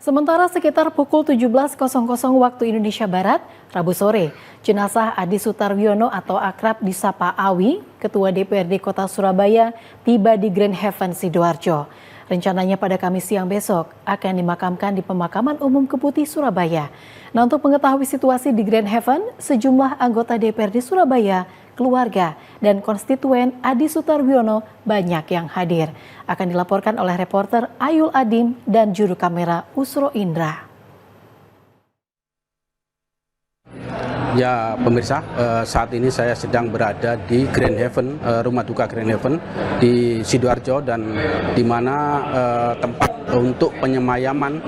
Sementara sekitar pukul 17.00 waktu Indonesia Barat, Rabu sore, jenazah Adi Sutarwiono atau akrab disapa Awi, Ketua DPRD Kota Surabaya, tiba di Grand Haven Sidoarjo. Rencananya pada Kamis siang besok akan dimakamkan di Pemakaman Umum Keputih, Surabaya. Nah, untuk mengetahui situasi di Grand Haven, sejumlah anggota DPRD Surabaya, keluarga, dan konstituen Adi Sutarwiono banyak yang hadir. Akan dilaporkan oleh reporter Ayul Adim dan juru kamera Usro Indra. Ya pemirsa, saat ini saya sedang berada di Grand Haven, rumah duka Grand Haven di Sidoarjo, dan di mana tempat untuk penyemayaman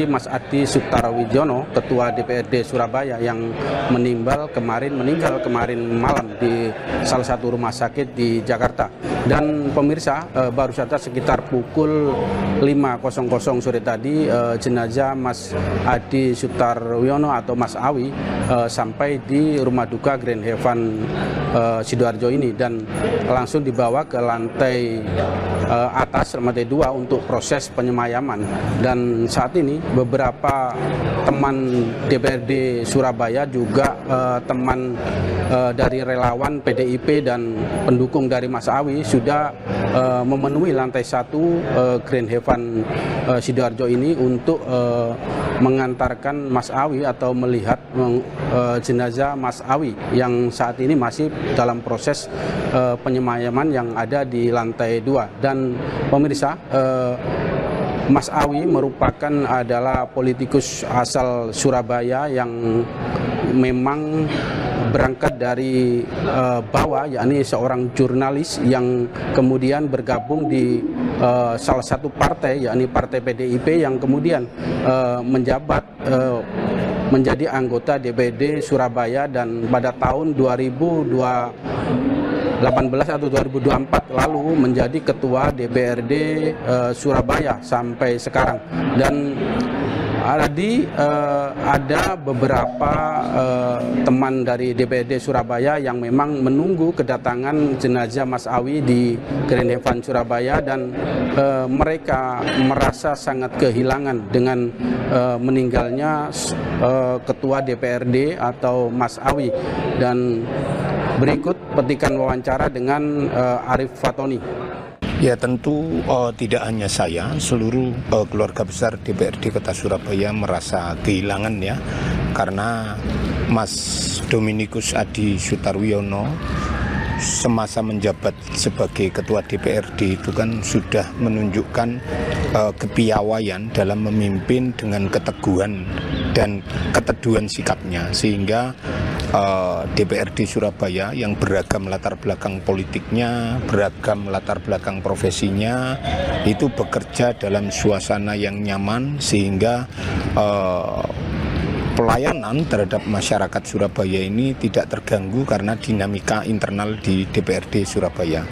Mas Adi Sutarwiono, Ketua DPRD Surabaya yang meninggal kemarin malam di salah satu rumah sakit di Jakarta. Dan pemirsa, baru saja sekitar pukul 5.00 sore tadi jenazah Mas Adi Sutarwiono atau Mas Awi sampai di rumah duka Grand Haven Sidoarjo ini, dan langsung dibawa ke lantai atas, lantai 2 untuk proses penyemayaman. Dan saat ini beberapa teman DPRD Surabaya, juga teman dari relawan PDIP dan pendukung dari Mas Awi sudah memenuhi lantai 1 Grand Haven Sidoarjo ini untuk mengantarkan Mas Awi atau melihat jenazah Mas Awi yang saat ini masih dalam proses penyemayaman yang ada di lantai 2. Dan pemirsa, Mas Awi adalah politikus asal Surabaya yang memang berangkat dari bawah, yakni seorang jurnalis yang kemudian bergabung di salah satu partai, yakni Partai PDIP, yang kemudian menjabat menjadi anggota DPRD Surabaya, dan pada tahun 2018 atau 2024 lalu menjadi ketua DPRD Surabaya sampai sekarang. Dan tadi ada beberapa teman dari DPRD Surabaya yang memang menunggu kedatangan jenazah Mas Awi di Grand Haven Surabaya, dan mereka merasa sangat kehilangan dengan meninggalnya Ketua DPRD atau Mas Awi. Dan berikut petikan wawancara dengan Arif Fatoni. Ya tentu tidak hanya saya, seluruh keluarga besar DPRD Kota Surabaya merasa kehilangan ya, karena Mas Dominikus Adi Sutarwiono semasa menjabat sebagai Ketua DPRD itu kan sudah menunjukkan kepiawaian dalam memimpin dengan keteguhan dan keteduhan sikapnya, sehingga DPRD Surabaya yang beragam latar belakang politiknya, beragam latar belakang profesinya, itu bekerja dalam suasana yang nyaman, sehingga pelayanan terhadap masyarakat Surabaya ini tidak terganggu karena dinamika internal di DPRD Surabaya.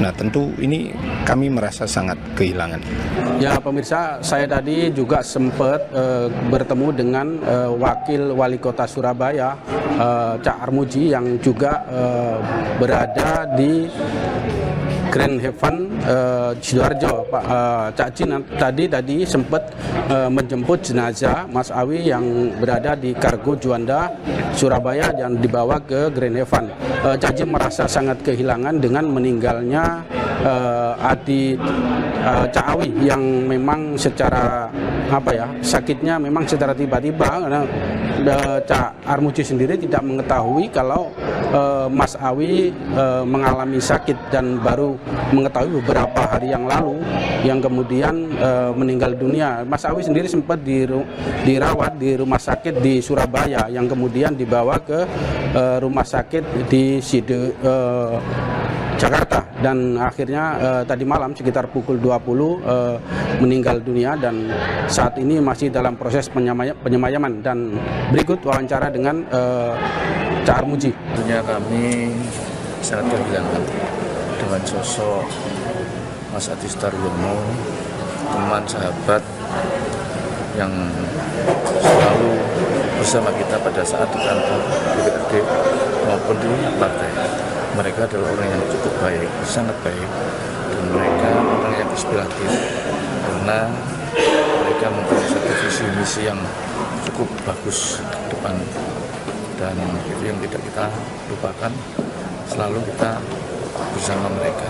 Nah tentu ini kami merasa sangat kehilangan. Ya pemirsa, saya tadi juga sempat bertemu dengan Wakil Wali Kota Surabaya, Cak Armuji, yang juga berada di Grand Haven Sidoarjo. Pak Cak Jin tadi sempat menjemput jenazah Mas Awi yang berada di Kargo Juanda Surabaya dan dibawa ke Grand Haven. Cak Jin merasa sangat kehilangan dengan meninggalnya Adi Cak Awi yang memang secara sakitnya memang secara tiba-tiba, karena Cak Armuji sendiri tidak mengetahui kalau Mas Awi mengalami sakit, dan baru mengetahui beberapa hari yang lalu yang kemudian meninggal dunia. Mas Awi sendiri sempat dirawat di rumah sakit di Surabaya, yang kemudian dibawa ke rumah sakit di Jakarta, dan akhirnya tadi malam sekitar pukul 20 meninggal dunia, dan saat ini masih dalam proses penyemayaman. Dan berikut wawancara dengan Cak Armuji. Tentunya kami sangat kehilangan dengan sosok Mas Adi Sutarwiono, teman sahabat yang selalu bersama kita pada saat di kantor DPRD maupun di partai. Mereka adalah orang yang cukup baik, sangat baik, dan mereka orang yang inspiratif, karena mereka mereka mempunyai satu visi misi yang cukup bagus ke depan, dan itu yang tidak kita lupakan, selalu kita bersama mereka.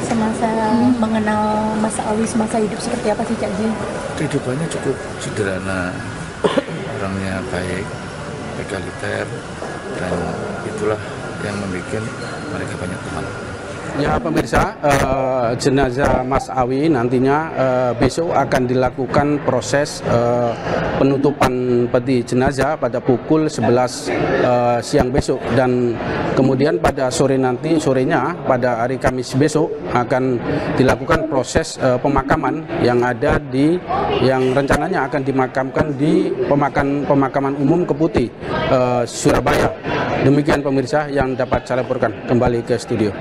Semasa mengenal Mas Awi, semasa hidup seperti apa sih Cak Ji? Kehidupannya cukup sederhana, orangnya baik, egaliter, dan itulah yang membuat mereka banyak teman. Ya pemirsa, jenazah Mas Awi nantinya besok akan dilakukan proses penutupan peti jenazah pada pukul 11 siang besok, dan kemudian pada sorenya pada hari Kamis besok akan dilakukan proses pemakaman yang rencananya akan dimakamkan di pemakaman umum Keputih, Surabaya. Demikian pemirsa yang dapat saya laporkan, kembali ke studio.